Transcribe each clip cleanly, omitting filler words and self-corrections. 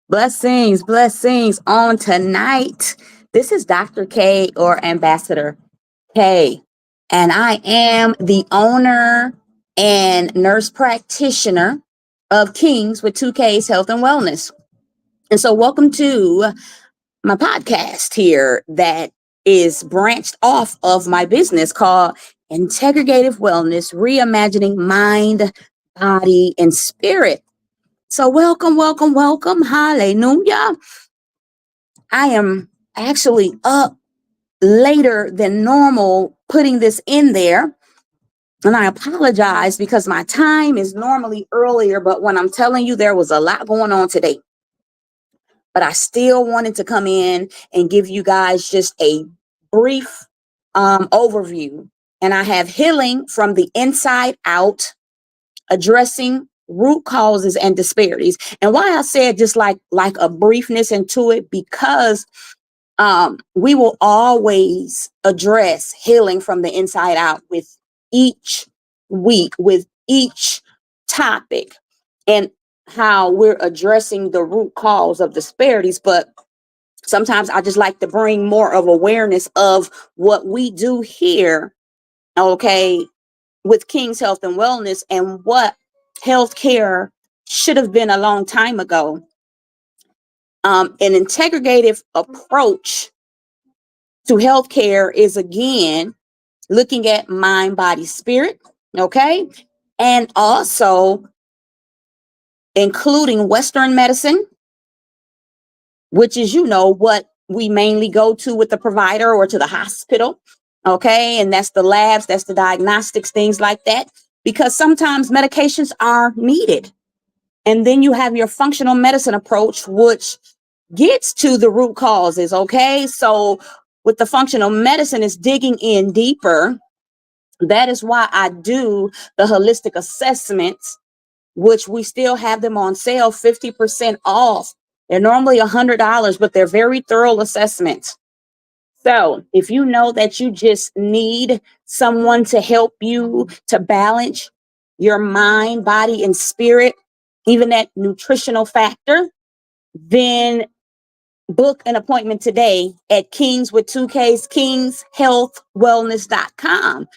Blessings, blessings on tonight. This is Dr. K or Ambassador K, and I am the owner and nurse practitioner of Kings with 2Ks Health and Wellness. And so, welcome to my podcast here that is branched off of my business called Integrative Wellness, Reimagining Mind, Body, and Spirit. So, welcome, welcome, welcome. Hallelujah. I am actually up later than normal putting this in there. And I apologize because my time is normally earlier, but when I'm telling you there was a lot going on today, but I still wanted to come in and give you guys just a brief overview. And I have healing from the inside out, addressing root causes and disparities. And why I said just like a briefness into it, because we will always address healing from the inside out with each week, with each topic, and how we're addressing the root cause of disparities. But sometimes I just like to bring more of awareness of what we do here, okay, with King's Health and Wellness and what healthcare should have been a long time ago. An integrative approach to healthcare is again looking at mind, body, spirit, okay, and also including Western medicine, which is, what we mainly go to with the provider or to the hospital, okay, and that's the labs, that's the diagnostics, things like that, because sometimes medications are needed. And then you have your functional medicine approach, which gets to the root causes, okay? So with the functional medicine, is digging in deeper. That is why I do the holistic assessments, which we still have them on sale, 50% off. They're normally $100, but they're very thorough assessments. So if you know that you just need someone to help you to balance your mind, body, and spirit, even that nutritional factor, then book an appointment today at Kings with 2Ks, kingshealthwellness.com.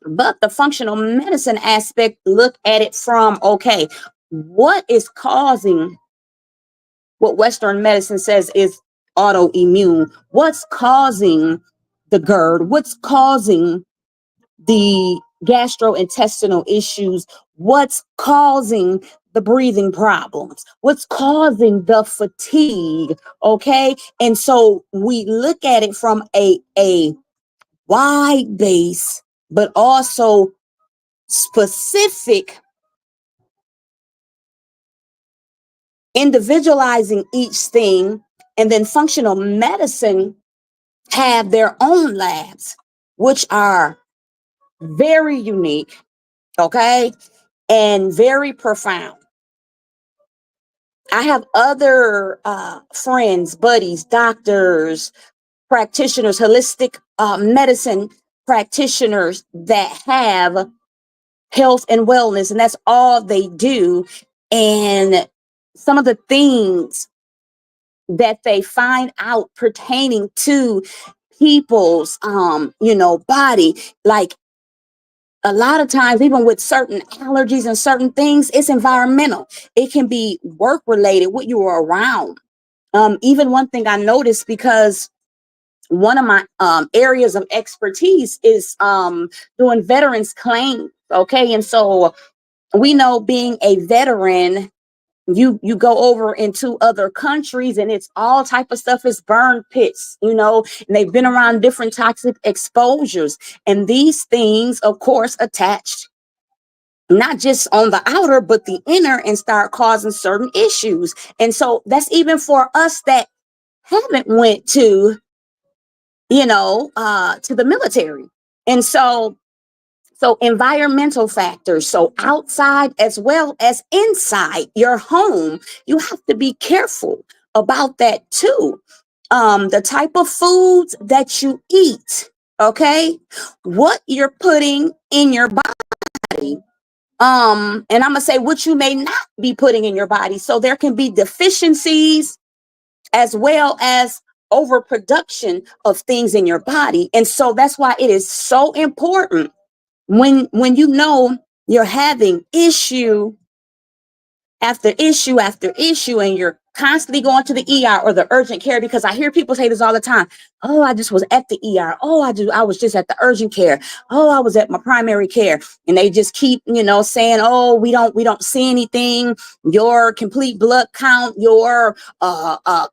But the functional medicine aspect, look at it from, okay, what is causing what Western medicine says is autoimmune? What's causing the GERD? What's causing the gastrointestinal issues? What's causing the breathing problems? What's causing the fatigue? Okay. And so we look at it from a wide base, but also specific, individualizing each thing. And then functional medicine have their own labs, which are very unique, okay, and very profound. I have other friends, buddies, doctors, practitioners, holistic medicine practitioners that have health and wellness, and that's all they do. And some of the things that they find out pertaining to people's body, like a lot of times, even with certain allergies and certain things, it's environmental. It can be work related, what you are around. Even one thing I noticed, because one of my areas of expertise is doing veterans claims. Okay. And so we know, being a veteran, you go over into other countries and it's all type of stuff. It's burn pits, and they've been around different toxic exposures, and these things of course attached not just on the outer but the inner, and start causing certain issues. And so that's even for us that haven't went to the military. And so environmental factors, so outside as well as inside your home, you have to be careful about that too. The type of foods that you eat, okay, what you're putting in your body And I'm gonna say what you may not be putting in your body. So there can be deficiencies as well as overproduction of things in your body. And so that's why it is so important when you know you're having issue after issue after issue, and you're constantly going to the ER or the urgent care, because I hear people say this all the time. Oh, I just was at the ER. Oh, I was just at the urgent care. Oh, I was at my primary care. And they just keep, saying, oh, we don't see anything. Your complete blood count, your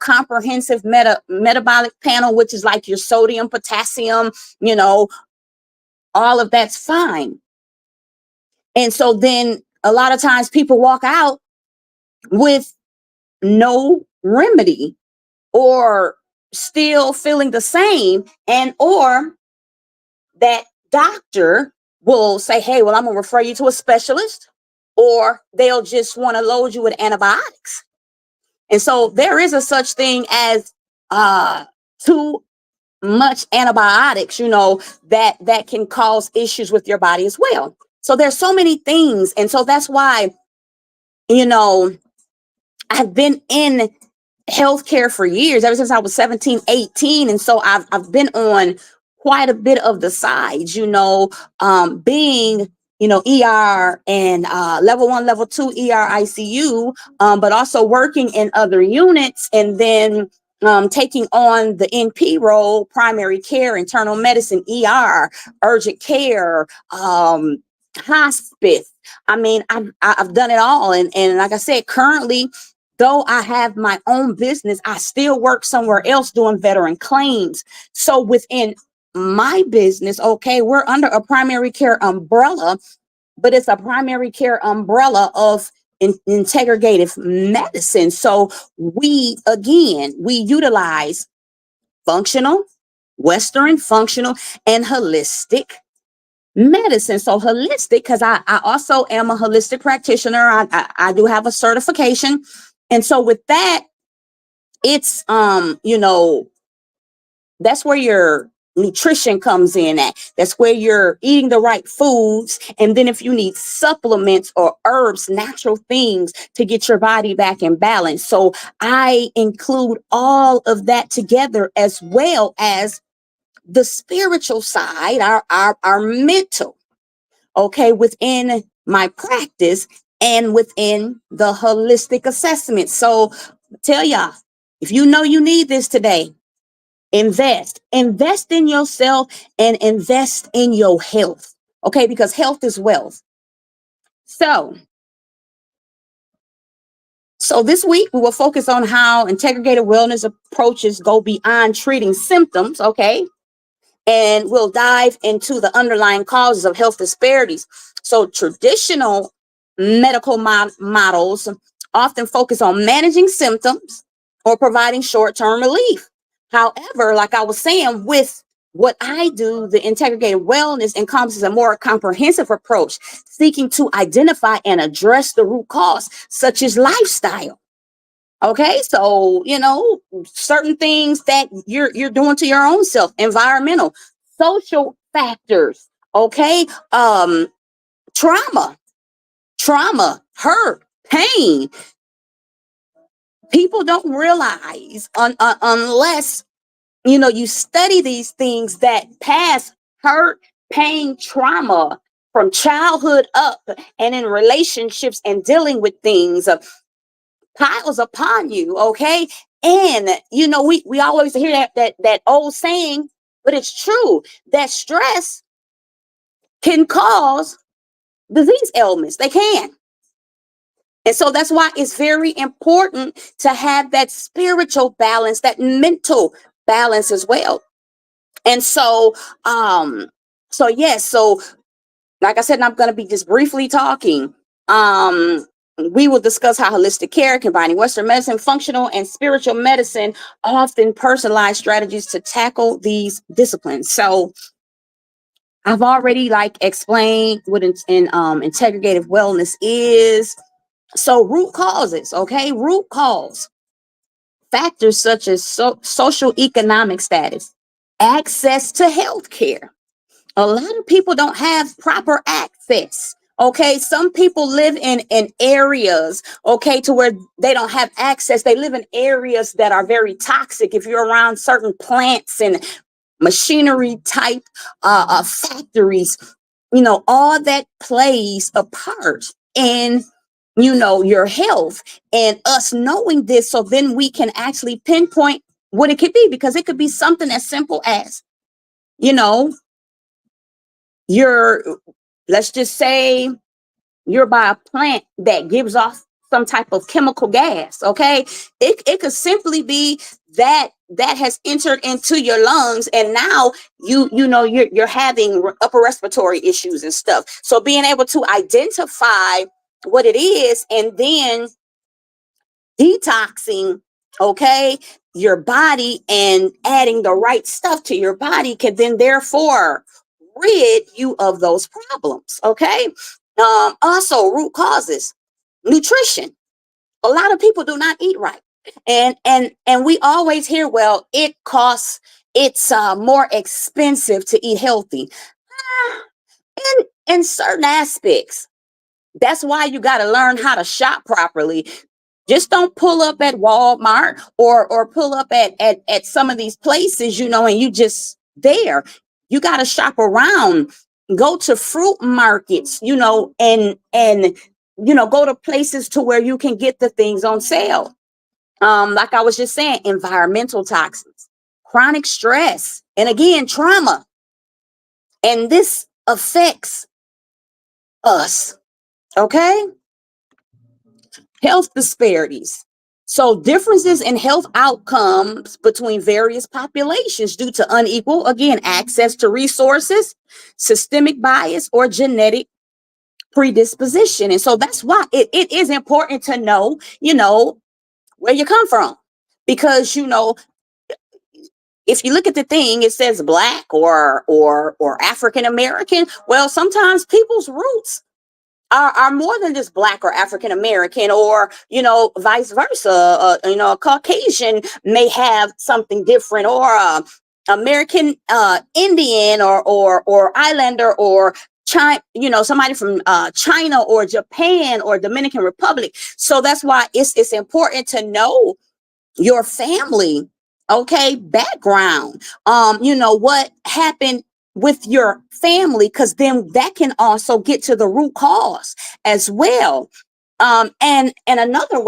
comprehensive metabolic panel, which is like your sodium, potassium, all of that's fine. And so then a lot of times people walk out with no remedy, or still feeling the same, and or that doctor will say, hey, well, I'm gonna refer you to a specialist, or they'll just want to load you with antibiotics. And so there is a such thing as too much antibiotics, that can cause issues with your body as well. So there's so many things. And so that's why, I've been in healthcare for years, ever since I was 17, 18. And so I've been on quite a bit of the sides, being, ER and level 1, level 2 ER ICU, but also working in other units, and then taking on the NP role, primary care, internal medicine, ER, urgent care, hospice. I mean, I've done it all. And like I said, currently, though I have my own business, I still work somewhere else doing veteran claims. So within my business, okay, we're under a primary care umbrella, but it's a primary care umbrella of integrative medicine. So we utilize functional, Western functional, and holistic medicine. So holistic, because I also am a holistic practitioner. I do have a certification. And so with that, it's that's where your nutrition comes in at. That's where you're eating the right foods. And then if you need supplements or herbs, natural things to get your body back in balance. So I include all of that together, as well as the spiritual side, our mental, okay, within my practice and within the holistic assessment. So tell y'all, if you know you need this today, invest in yourself and invest in your health. Okay, because health is wealth. So this week we will focus on how integrative wellness approaches go beyond treating symptoms, okay? And we'll dive into the underlying causes of health disparities. So traditional medical models often focus on managing symptoms or providing short-term relief. However, like I was saying, with what I do, the integrative wellness encompasses a more comprehensive approach, seeking to identify and address the root cause, such as lifestyle. Okay, so certain things that you're doing to your own self, environmental, social factors, okay, trauma, hurt, pain. People don't realize unless you study these things, that past hurt, pain, trauma from childhood up, and in relationships and dealing with things, piles upon you, okay? And we always hear that old saying, but it's true, that stress can cause disease ailments. They can. And so that's why it's very important to have that spiritual balance, that mental balance as well. And so yes, so like I said, I'm going to be just briefly talking. We will discuss how holistic care, combining Western medicine, functional, and spiritual medicine, often personalized strategies to tackle these disciplines. So I've already explained what integrative wellness is. So root causes, okay? Root cause factors such as social economic status, access to health care. A lot of people don't have proper access, Okay, some people live in areas, okay, to where they don't have access. They live in areas that are very toxic. If you're around certain plants and machinery type factories, all that plays a part in your health, and us knowing this, so then we can actually pinpoint what it could be, because it could be something as simple as, you know you're let's just say you're by a plant that gives off some type of chemical gas. Okay, it could simply be that has entered into your lungs, and now you're having upper respiratory issues and stuff. So being able to identify what it is, and then detoxing, okay, your body, and adding the right stuff to your body, can then therefore rid you of those problems. Okay. Also, root causes, nutrition. A lot of people do not eat right, and we always hear, well, it's more expensive to eat healthy. In certain aspects, that's why you got to learn how to shop properly. Just don't pull up at Walmart, or pull up at some of these places, and you just there. You got to shop around. Go to fruit markets, and go to places to where you can get the things on sale. Like I was just saying, environmental toxins, chronic stress, and again, trauma. And this affects us. Okay. Health disparities. So differences in health outcomes between various populations due to unequal, again, access to resources, systemic bias, or genetic predisposition. And so that's why it is important to know, where you come from. Because, if you look at the thing, it says Black or African American. Well, sometimes people's roots are more than just Black or African American, or vice versa. A Caucasian may have something different, or American Indian, or Islander, or China, somebody from China or Japan or Dominican Republic. So that's why it's important to know your family, okay, background, what happened with your family, because then that can also get to the root cause as well. And another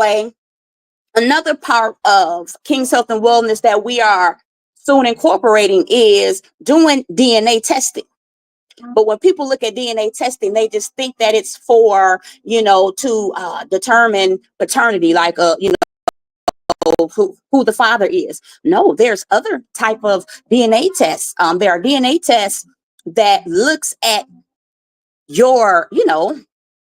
part of King's Health and Wellness that we are soon incorporating is doing DNA testing. But when people look at DNA testing, they just think that it's for, to determine paternity, like, who the father is. No, there's other type of DNA tests. There are DNA tests that looks at your,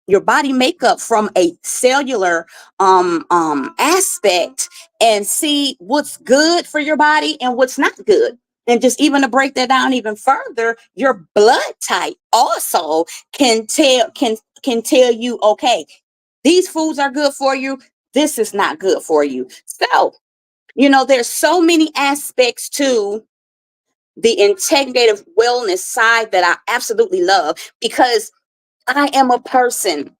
your body makeup from a cellular aspect, and see what's good for your body and what's not good. And just even to break that down even further, your blood type also can tell you, okay, these foods are good for you, this is not good for you. So, there's so many aspects to the integrative wellness side that I absolutely love, because I am a person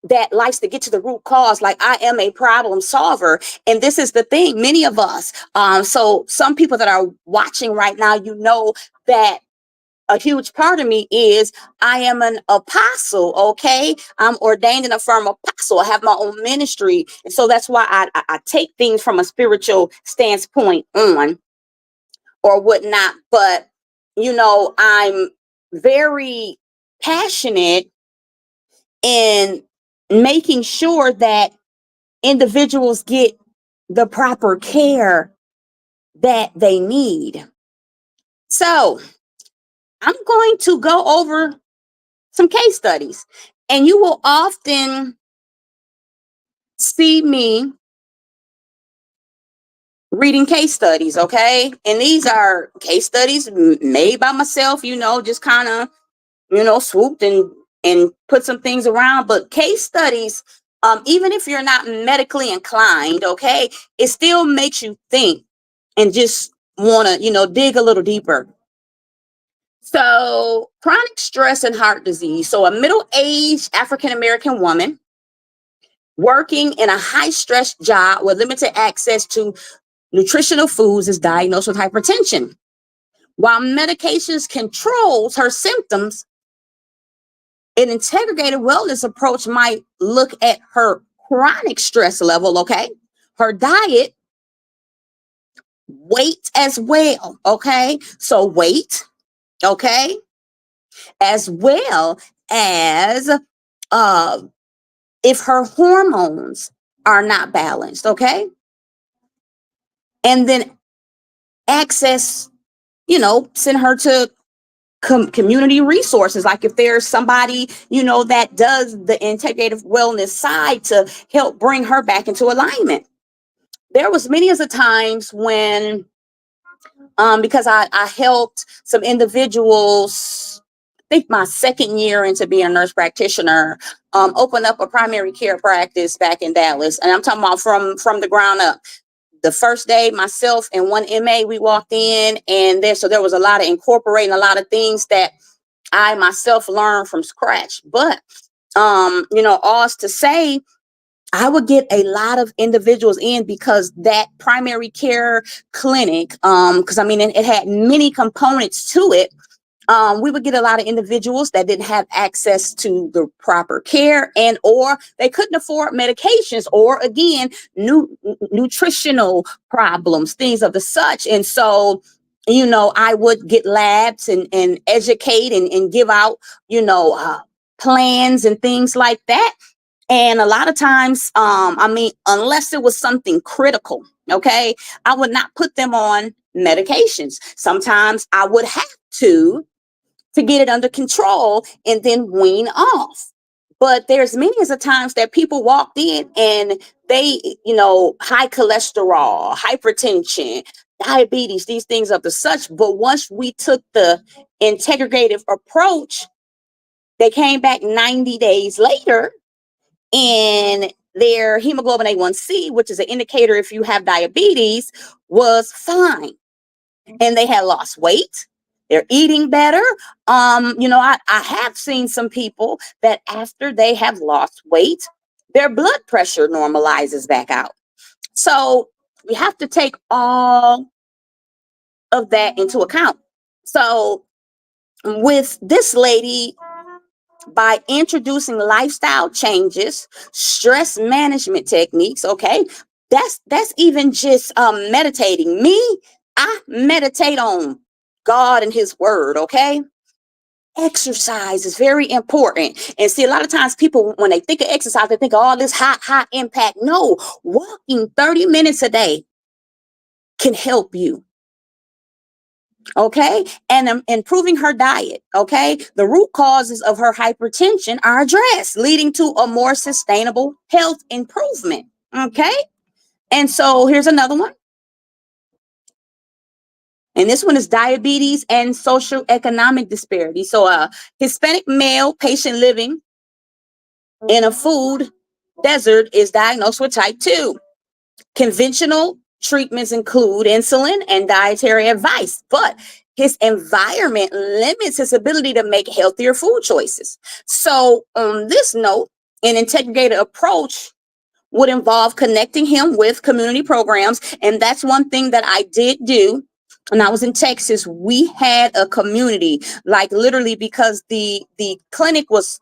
that likes to get to the root cause. Like, I am a problem solver. And this is the thing, many of us, so some people that are watching right now, that a huge part of me is I am an apostle. Okay, I'm ordained in a firm apostle. I have my own ministry, and so that's why I take things from a spiritual standpoint on, or whatnot. But I'm very passionate in making sure that individuals get the proper care that they need. So I'm going to go over some case studies, and you will often see me reading case studies. Okay, and these are case studies made by myself, just kind of swooped and put some things around. But case studies, even if you're not medically inclined, okay, it still makes you think and just want to dig a little deeper. So chronic stress and heart disease. So a middle-aged African-American woman working in a high-stress job with limited access to nutritional foods is diagnosed with hypertension. While medications controls her symptoms, an integrative wellness approach might look at her chronic stress level, okay? Her diet, weight as well, okay? So weight, okay? As well as uh if her hormones are not balanced, okay? And then access, send her to community resources. Like if there's somebody, that does the integrative wellness side to help bring her back into alignment. There was many of the times when, because I helped some individuals, I think my second year into being a nurse practitioner, open up a primary care practice back in Dallas. And I'm talking about from the ground up. The first day, myself and one MA, we walked in, and there was a lot of incorporating a lot of things that I myself learned from scratch. But all to say, I would get a lot of individuals in because that primary care clinic, because it had many components to it. We would get a lot of individuals that didn't have access to the proper care, and or they couldn't afford medications, or again, nutritional problems, things of the such. And so, I would get labs and educate and give out, plans and things like that. And a lot of times, unless it was something critical, okay, I would not put them on medications. Sometimes I would have to get it under control and then wean off. But there's many of the times that people walked in and they, high cholesterol, hypertension, diabetes, these things of the such. But once we took the integrative approach, they came back 90 days later and their hemoglobin A1C, which is an indicator if you have diabetes, was fine. And they had lost weight. They're eating better. I have seen some people that after they have lost weight, their blood pressure normalizes back out. So we have to take all of that into account. So with this lady, by introducing lifestyle changes, stress management techniques, okay, that's even just meditating. I meditate on God and his word, okay? Exercise is very important. And see, a lot of times people, when they think of exercise, they think of all this high impact. No, walking 30 minutes a day can help you. Okay. And improving her diet. Okay. The root causes of her hypertension are addressed, leading to a more sustainable health improvement. Okay. And so here's another one. And this one is diabetes and social economic disparity. So a Hispanic male patient living in a food desert is diagnosed with type 2. Conventional treatments include insulin and dietary advice, but his environment limits his ability to make healthier food choices. So on this note, an integrated approach would involve connecting him with community programs. And that's one thing that I did do. When I was in Texas, we had a community, like literally, because the clinic was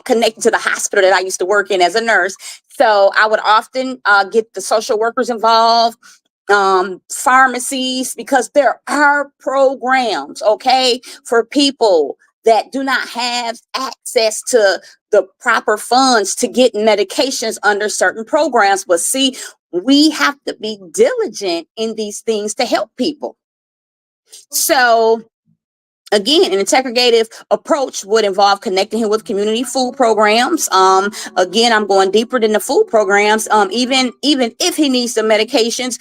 connected to the hospital that I used to work in as a nurse. So I would often get the social workers involved, pharmacies, because there are programs, okay, for people that do not have access to the proper funds to get medications under certain programs. But see, we have to be diligent in these things to help people. So again, an integrative approach would involve connecting him with community food programs. Again, I'm going deeper than the food programs. Even if he needs some medications,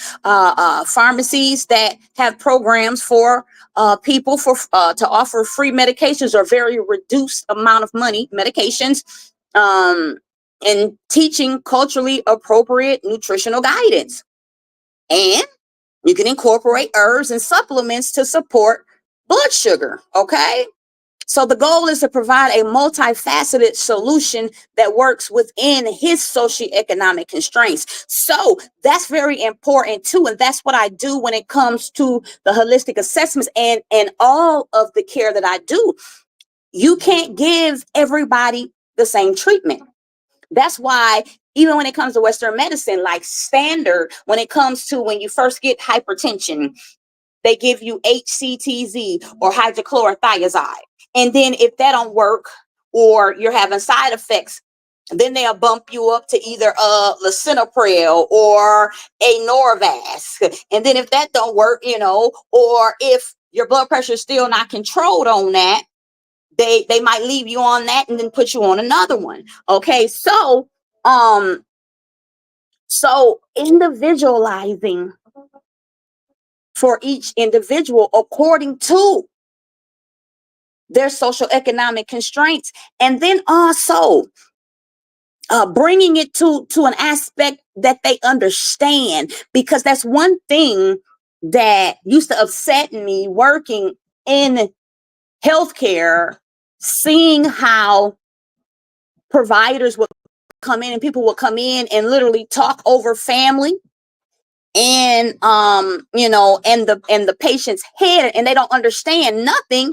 pharmacies that have programs for people to offer free medications or very reduced amount of money medications, and teaching culturally appropriate nutritional guidance. And you can incorporate herbs and supplements to support blood sugar. Okay. So the goal is to provide a multifaceted solution that works within his socioeconomic constraints. So that's very important too. And that's what I do when it comes to the holistic assessments and all of the care that I do. You can't give everybody the same treatment. That's why even when it comes to Western medicine, like standard, when it comes to when you first get hypertension, they give you HCTZ or hydrochlorothiazide. And then if that don't work or you're having side effects, then they'll bump you up to either lisinopril or a Norvasc. And then if that don't work, or if your blood pressure is still not controlled on that, they might leave you on that and then put you on another one. Okay, so individualizing for each individual according to their social economic constraints, and then also bringing it to an aspect that they understand, because that's one thing that used to upset me working in healthcare, seeing how providers would come in and people would come in and literally talk over family and the patient's head, and they don't understand nothing.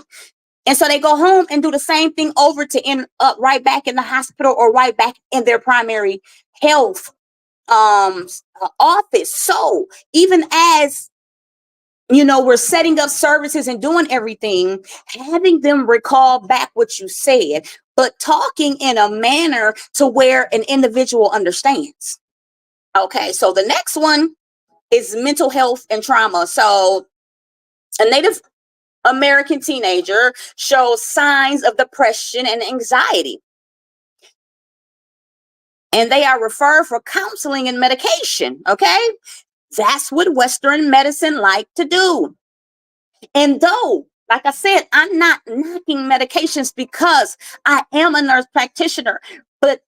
And so they go home and do the same thing over to end up right back in the hospital or right back in their primary health office. So even as we're setting up services and doing everything, having them recall back what you said, but talking in a manner to where an individual understands. Okay, so the next one is mental health and trauma. So a Native American teenager shows signs of depression and anxiety, and they are referred for counseling and medication. Okay, that's what Western medicine like to do. And though, like I said, I'm not knocking medications because I am a nurse practitioner, but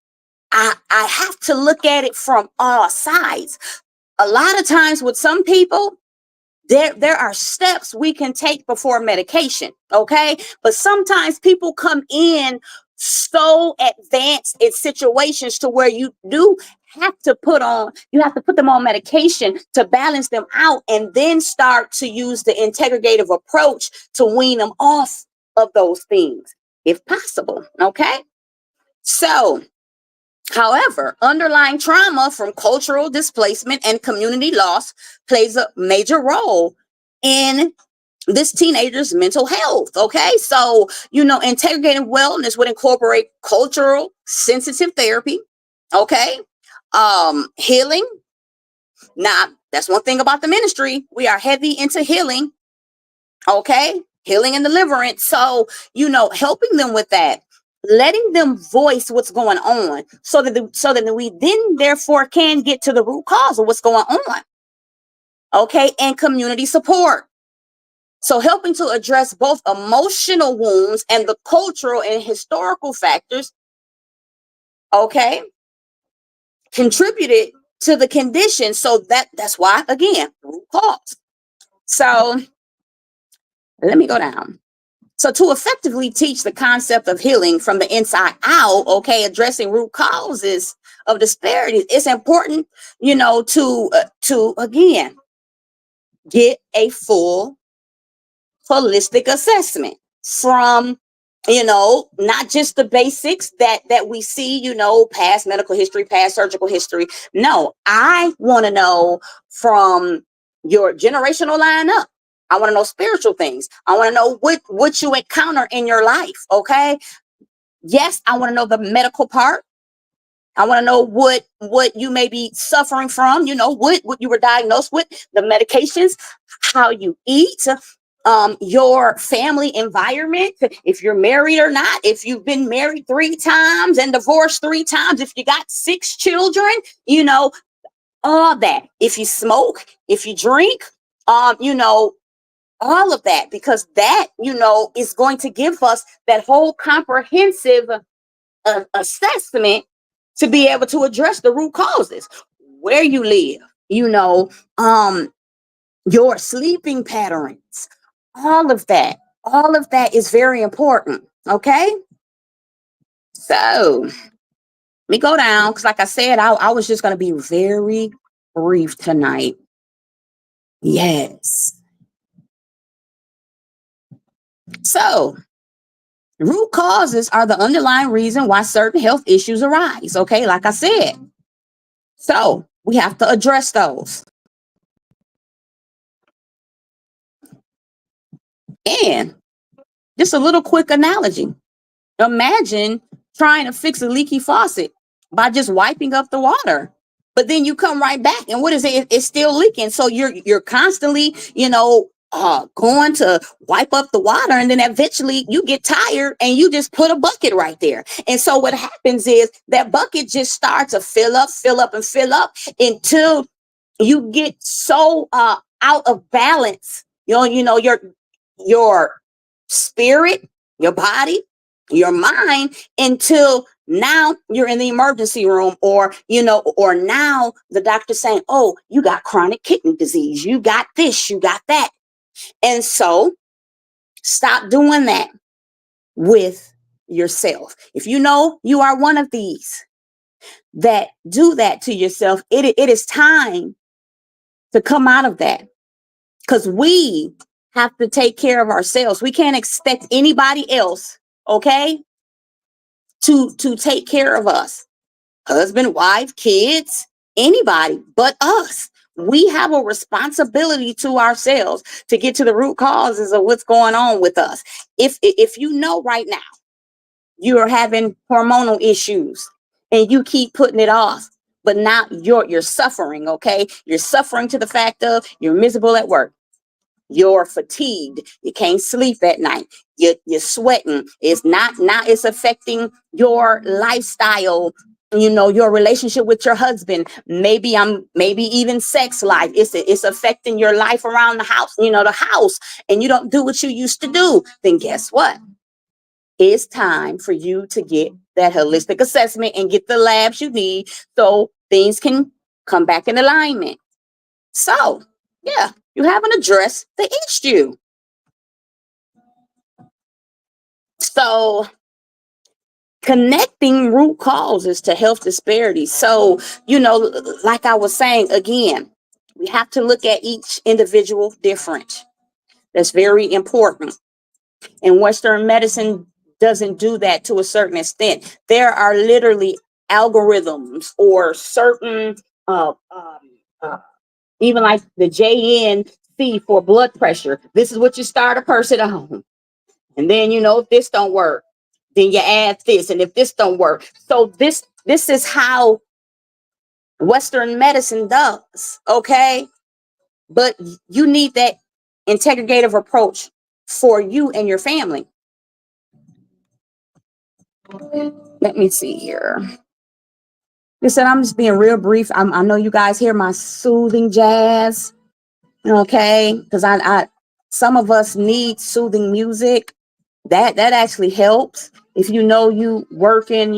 I have to look at it from all sides. A lot of times with some people, there are steps we can take before medication, okay? But sometimes people come in so advanced in situations to where you have to put them on medication to balance them out, and then start to use the integrative approach to wean them off of those things, if possible, okay? So, however, underlying trauma from cultural displacement and community loss plays a major role in this teenager's mental health. Okay, so integrative wellness would incorporate cultural sensitive therapy. Okay, healing. Now, that's one thing about the ministry. We are heavy into healing. Okay, healing and deliverance. So helping them with that, letting them voice what's going on, so that we then therefore can get to the root cause of what's going on. Okay, and community support. So helping to address both emotional wounds and the cultural and historical factors, okay, contributed to the condition. So that's why, again, root cause. So let me go down. So to effectively teach the concept of healing from the inside out, okay, addressing root causes of disparities, it's important, to again get a full holistic assessment from not just the basics that we see, past medical history, past surgical history. No, I want to know from your generational line up. I want to know spiritual things. I want to know what you encounter in your life. Okay, yes, I want to know the medical part. I want to know what you may be suffering from, what you were diagnosed with, the medications, how you eat, your family environment, if you're married or not, if you've been married 3 times and divorced 3 times, if you got 6 children, all that. If you smoke, if you drink, all of that, because that, is going to give us that whole comprehensive assessment to be able to address the root causes, where you live, your sleeping patterns, all of that. All of that is very important. Okay. So let me go down because, like I said, I was just going to be very brief tonight. Yes. So root causes are the underlying reason why certain health issues arise. Okay. Like I said. So we have to address those. And just a little quick analogy. Imagine trying to fix a leaky faucet by just wiping up the water. But then you come right back and what is it? It's still leaking. So you're constantly, going to wipe up the water, and then eventually you get tired and you just put a bucket right there. And so what happens is that bucket just starts to fill up, and fill up until you get so out of balance. Your spirit, your body, your mind, until now you're in the emergency room, or now the doctor's saying, oh, you got chronic kidney disease, you got this, you got that. And so stop doing that with yourself. If you know you are one of these that do that to yourself, it is time to come out of that, because we have to take care of ourselves. We can't expect anybody else, okay, to take care of us. Husband, wife, kids, anybody but us. We have a responsibility to ourselves to get to the root causes of what's going on with us. If you know right now you are having hormonal issues and you keep putting it off, but now you're suffering, okay? You're suffering to the fact of you're miserable at work. You're fatigued. You can't sleep at night. You're sweating. It's affecting your lifestyle, your relationship with your husband, maybe even sex life. It's affecting your life around the house, the house, and you don't do what you used to do. Then guess what? It's time for you to get that holistic assessment and get the labs you need so things can come back in alignment. So, yeah, you haven't addressed the issue. So, connecting root causes to health disparities. So, like I was saying, again, we have to look at each individual different. That's very important. And Western medicine doesn't do that to a certain extent. There are literally algorithms or certain, even like the JNC for blood pressure. This is what you start a person on. And then, if this don't work, then you add this. And if this don't work, so this is how Western medicine does. Okay. But you need that integrative approach for you and your family. Let me see here. Listen, I'm just being real brief. I know you guys hear my soothing jazz. Okay. Because I some of us need soothing music. That actually helps. If you work in,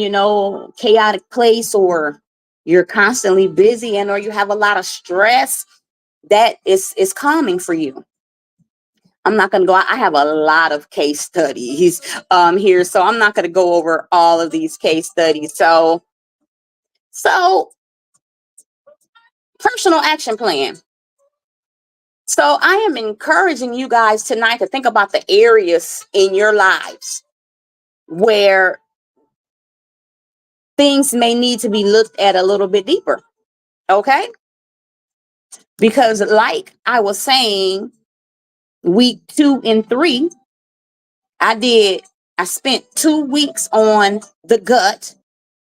chaotic place, or you're constantly busy, and or you have a lot of stress, that is calming for you. I'm not going to go. I have a lot of case studies here, so I'm not going to go over all of these case studies. So personal action plan. So I am encouraging you guys tonight to think about the areas in your lives where things may need to be looked at a little bit deeper. Okay? Because like I was saying, week 2 and 3, I spent 2 weeks on the gut,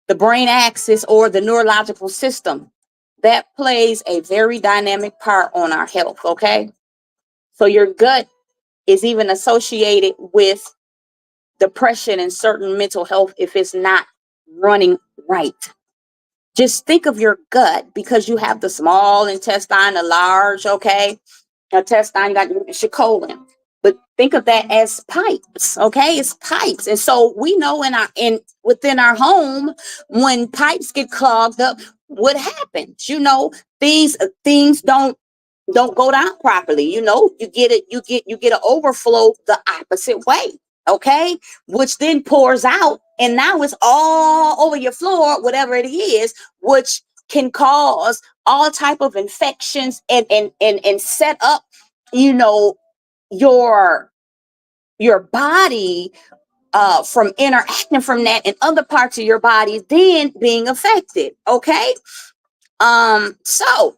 the brain axis, or the neurological system. That plays a very dynamic part on our health. Okay? So your gut is even associated with depression and certain mental health if it's not running right. Just think of your gut, because you have the small intestine, the large, okay, intestine, you got your colon. But think of that as pipes, okay? It's pipes. And so we know within our home, when pipes get clogged up, what happens? Things don't don't go down properly. You get it, you get an overflow the opposite way. Okay, which then pours out, and now it's all over your floor, whatever it is, which can cause all type of infections and set up, you know, your body from interacting from that and other parts of your body then being affected. Okay, so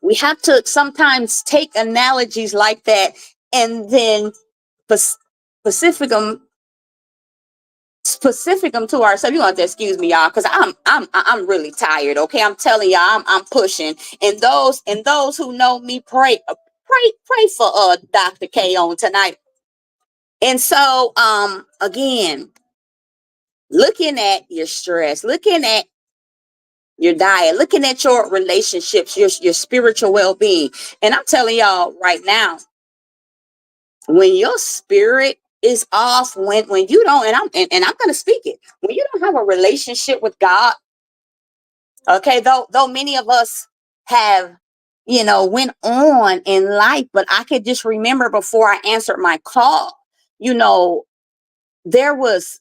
we have to sometimes take analogies like that and then specific them to ourselves. You want to excuse me, y'all, because I'm really tired. Okay, I'm telling y'all, I'm pushing. And those who know me, pray for Dr. K on tonight. And so again, looking at your stress, looking at your diet, looking at your relationships, your spiritual well-being. And I'm telling y'all right now, when your spirit is off, when you don't, and I'm gonna speak it, when you don't have a relationship with God, okay, though many of us have, went on in life, but I could just remember before I answered my call, there was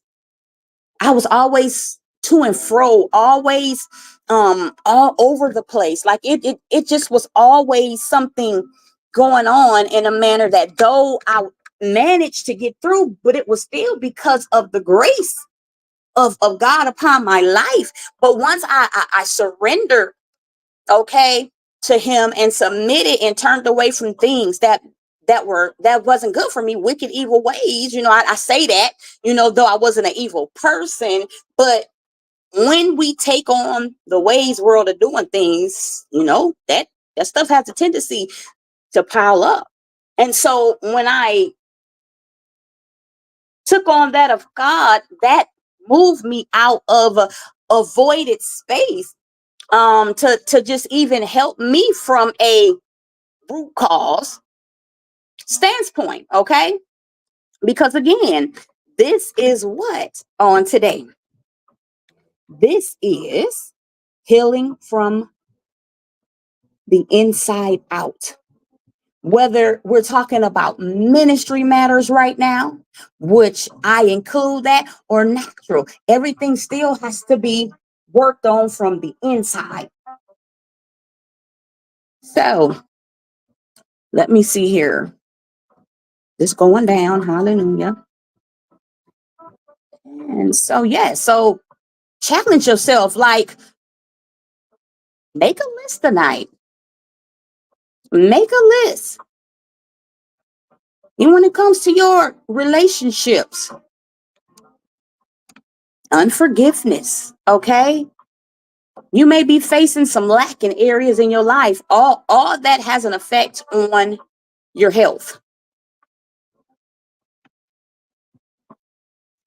I was always to and fro, always all over the place. Like it just was always something going on in a manner that though I managed to get through, but it was still because of the grace of God upon my life. But once I surrendered, okay, to him and submitted and turned away from things that wasn't good for me, wicked, evil ways. I say that, though I wasn't an evil person, but when we take on the ways world are doing things, that stuff has a tendency to pile up. And so when I took on that of God, that moved me out of a avoided space, to just even help me from a root cause standpoint. Okay, because again, this is what on today. This is healing from the inside out. Whether we're talking about ministry matters right now, which I include that, or natural, everything still has to be worked on from the inside. So let me see here. This going down. Hallelujah. And so, so challenge yourself, like make a list tonight. Make a list. And when it comes to your relationships, unforgiveness, okay? You may be facing some lack in areas in your life. All that has an effect on your health.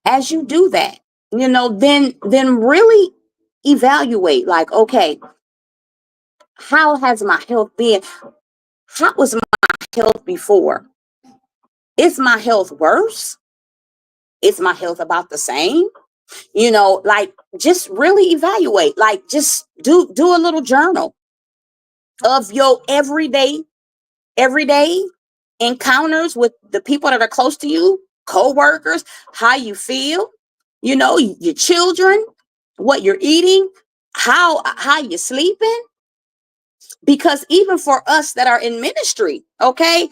As you do that, then really evaluate, like, okay, how has my health been? How was my health before? Is my health worse? Is my health about the same? Like just really evaluate, like just do a little journal of your everyday encounters with the people that are close to you, co-workers, how you feel, your children, what you're eating, how you're sleeping. Because even for us that are in ministry, okay,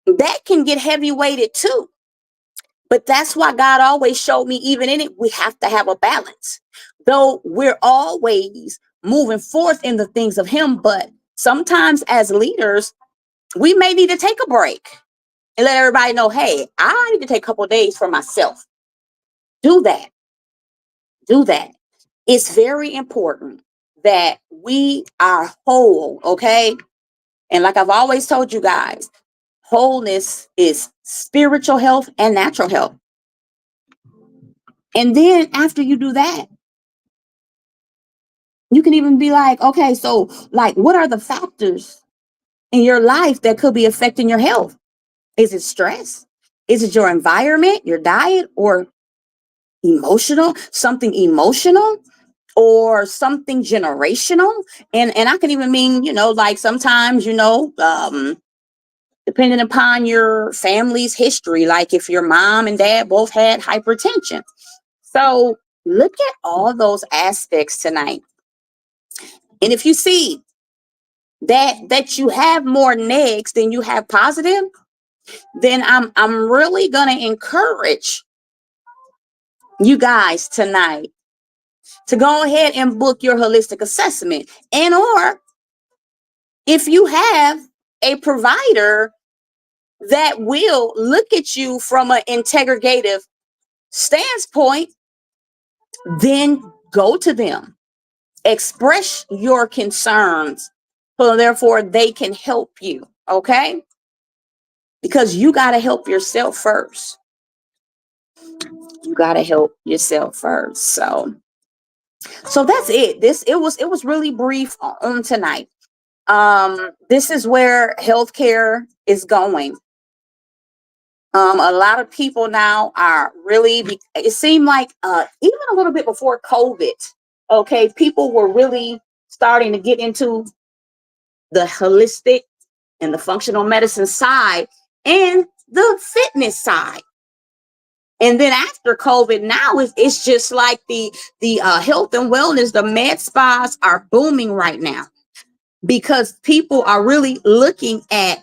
that can get heavy weighted too. But that's why God always showed me, even in it, we have to have a balance. Though we're always moving forth in the things of him, but sometimes as leaders, we may need to take a break and let everybody know, hey, I need to take a couple of days for myself. Do that. It's very important that we are whole, okay? And like I've always told you guys, wholeness is spiritual health and natural health. And then after you do that, you can even be like, okay, so like, what are the factors in your life that could be affecting your health? Is it stress? Is it your environment, your diet, or something emotional? or something generational. And I can even mean, like sometimes, depending upon your family's history, like if your mom and dad both had hypertension. So look at all those aspects tonight. And if you see that you have more negs than you have positive, then I'm really gonna encourage you guys tonight to go ahead and book your holistic assessment. And or if you have a provider that will look at you from an integrative standpoint, then go to them. Express your concerns, so therefore they can help you, okay? Because you got to help yourself first. You got to help yourself first. So that's it. It was really brief on tonight. This is where healthcare is going. A lot of people now are really, it seemed like even a little bit before COVID, okay, people were really starting to get into the holistic and the functional medicine side and the fitness side. And then after COVID, now it's just like the health and wellness, the med spas are booming right now because people are really looking at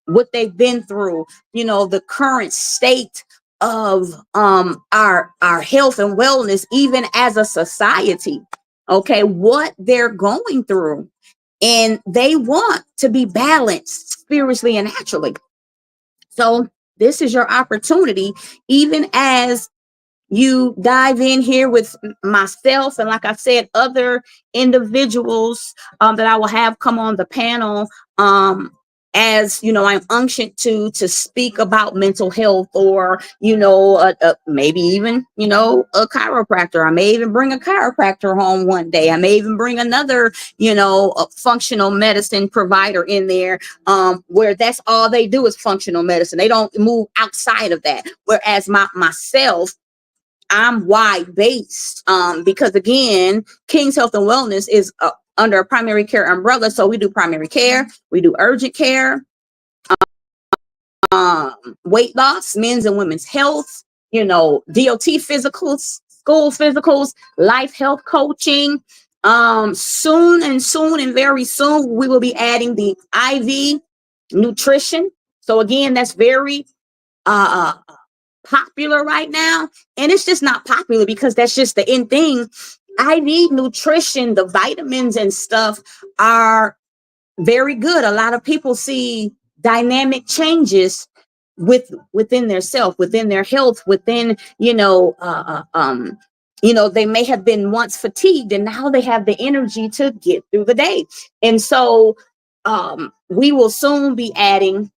what they've been through, the current state of our health and wellness, even as a society, okay, what they're going through. And they want to be balanced spiritually and naturally. So this is your opportunity, even as you dive in here with myself and, like I said, other individuals that I will have come on the panel, as I'm unctioned to speak about mental health, or maybe even a chiropractor. I may even bring a chiropractor home one day. I may even bring another a functional medicine provider in there, where that's all they do is functional medicine. They don't move outside of that. Whereas myself, I'm wide based, because again, King's Health and Wellness is under a primary care umbrella. So we do primary care, we do urgent care, weight loss, men's and women's health, DOT physicals, school physicals, life health coaching. Soon and very soon, we will be adding the IV nutrition. So again, that's very popular right now, and it's just not popular because that's just the in thing. IV nutrition, the vitamins and stuff are very good. A lot of people see dynamic changes within their self, within their health, within they may have been once fatigued and now they have the energy to get through the day. And so we will soon be adding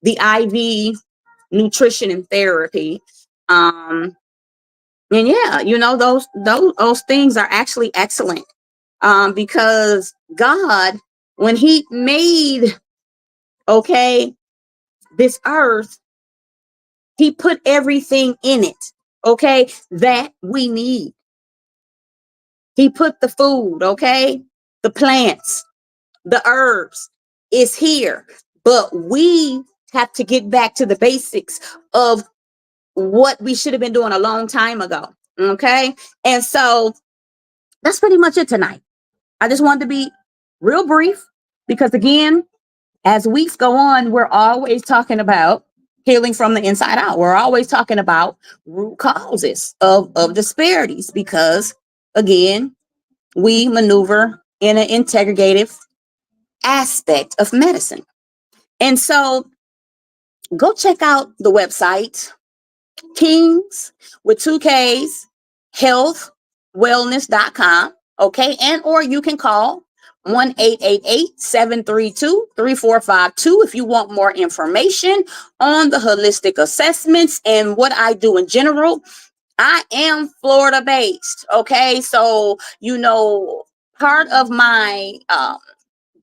the IV nutrition and therapy. And yeah, those things are actually excellent, because God, when he made this earth, he put everything in it that we need. He put the food, the plants, the herbs is here, but we have to get back to the basics of what we should have been doing a long time ago. Okay. And so that's pretty much it tonight. I just wanted to be real brief because, again, as weeks go on, we're always talking about healing from the inside out. We're always talking about root causes of disparities because, again, we maneuver in an integrative aspect of medicine. And so go check out the website, Kings with 2 Ks, healthwellness.com. Okay. And or you can call 1-888-732-3452 if you want more information on the holistic assessments and what I do in general. I am Florida based. Okay. So, part of my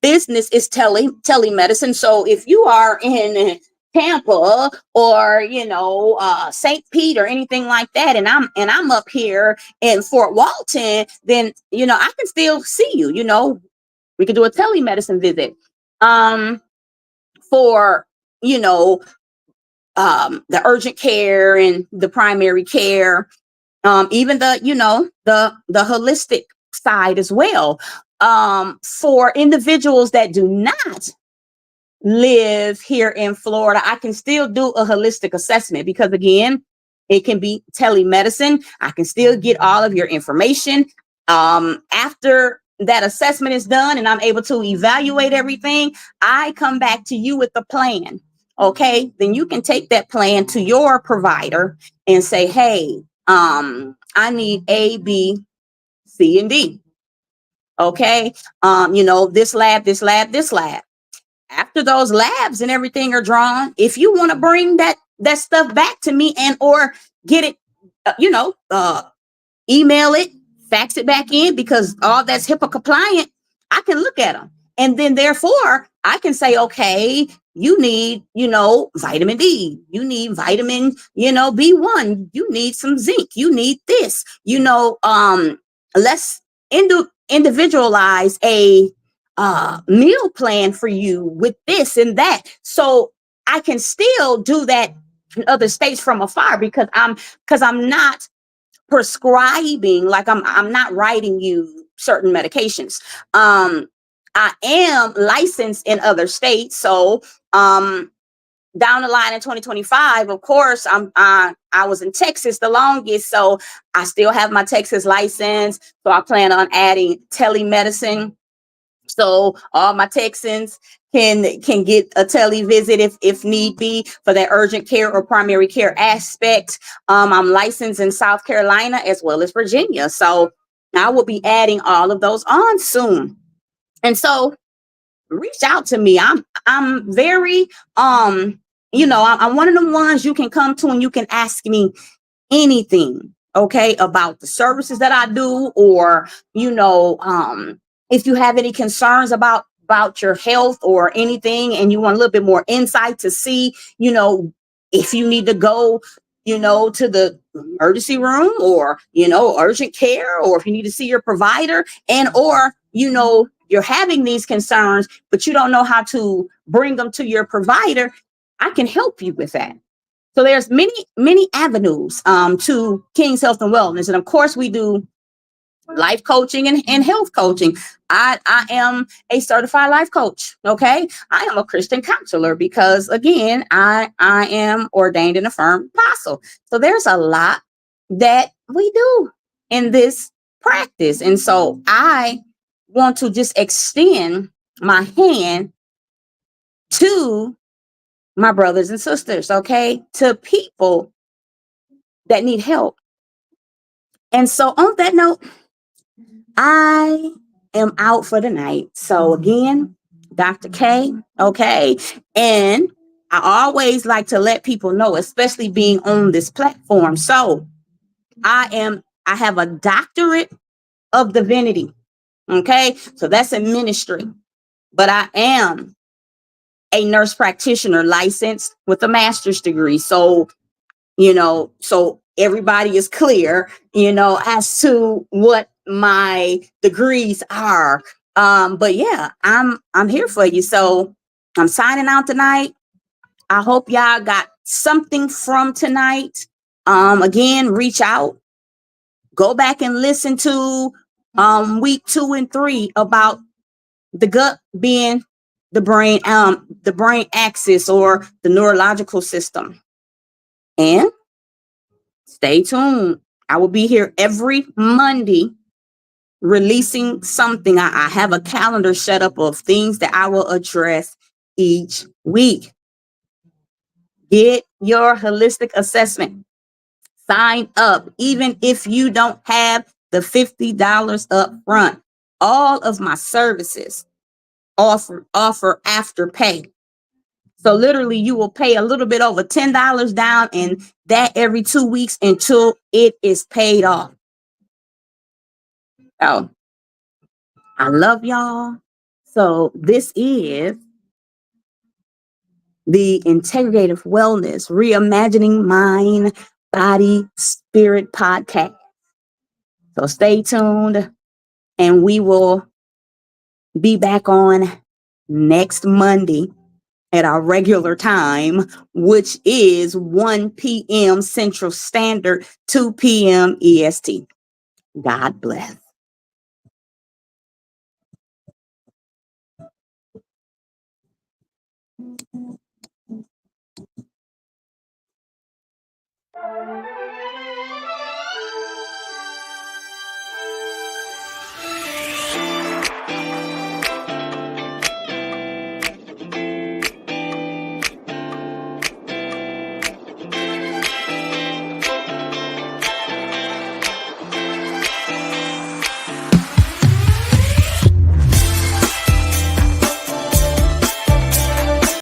business is telemedicine. So if you are in Tampa or St. Pete or anything like that, and I'm up here in Fort Walton, then I can still see you. We could do a telemedicine visit for you know the urgent care and the primary care, even the holistic side as well. For individuals that do not live here in Florida, I can still do a holistic assessment because, again, it can be telemedicine. I can still get all of your information. After that assessment is done and I'm able to evaluate everything, I come back to you with the plan. Okay, then you can take that plan to your provider and say, hey, I need A, B, C, and D. Okay, this lab, this lab, this lab. After those labs and everything are drawn, if you want to bring that stuff back to me and or get it, email it, fax it back in, because all that's HIPAA compliant, I can look at them. And then therefore I can say, okay, you need, vitamin D, you need vitamin, B1, you need some zinc, you need this, let's individualize a meal plan for you with this and that. So I can still do that in other states from afar because I'm not prescribing, like I'm not writing you certain medications. I am licensed in other states, so down the line in 2025, of course, I was in Texas the longest, so I still have my Texas license. So I plan on adding telemedicine, so all my Texans can get a tele visit if need be for that urgent care or primary care aspect. I'm licensed in South Carolina as well as Virginia, so I will be adding all of those on soon. And so reach out to me. I'm very I'm one of the ones you can come to and you can ask me anything, okay, about the services that I do, or if you have any concerns about your health or anything and you want a little bit more insight to see, if you need to go to the emergency room, or urgent care, or if you need to see your provider, and or you're having these concerns but you don't know how to bring them to your provider, I can help you with that. So there's many avenues to King's Health and Wellness. And of course, we do life coaching and health coaching. I am a certified life coach. Okay. I am a Christian counselor because, again, I am ordained and affirmed apostle. So there's a lot that we do in this practice. And so I want to just extend my hand to my brothers and sisters, okay, to people that need help. And so on that note, I am out for the night. So again, Dr. K, okay. And I always like to let people know, especially being on this platform. So I have a doctorate of divinity. Okay. So that's in ministry. But I am a nurse practitioner licensed with a master's degree. So everybody is clear, as to what my degrees are. But yeah, I'm here for you. So I'm signing out tonight. I hope y'all got something from tonight. Again, reach out, go back and listen to week 2 and 3 about the gut being the brain axis or the neurological system. And stay tuned. I will be here every Monday releasing something. I have a calendar set up of things that I will address each week. Get your holistic assessment. Sign up, even if you don't have the $50 up front. All of my services offer after pay. So literally you will pay a little bit over $10 down, and that every 2 weeks until it is paid off. So I love y'all. So this is the Integrative Wellness Reimagining Mind, Body, Spirit podcast. So stay tuned, and we will be back on next Monday at our regular time, which is 1 p.m. Central Standard, 2 p.m. EST. God bless.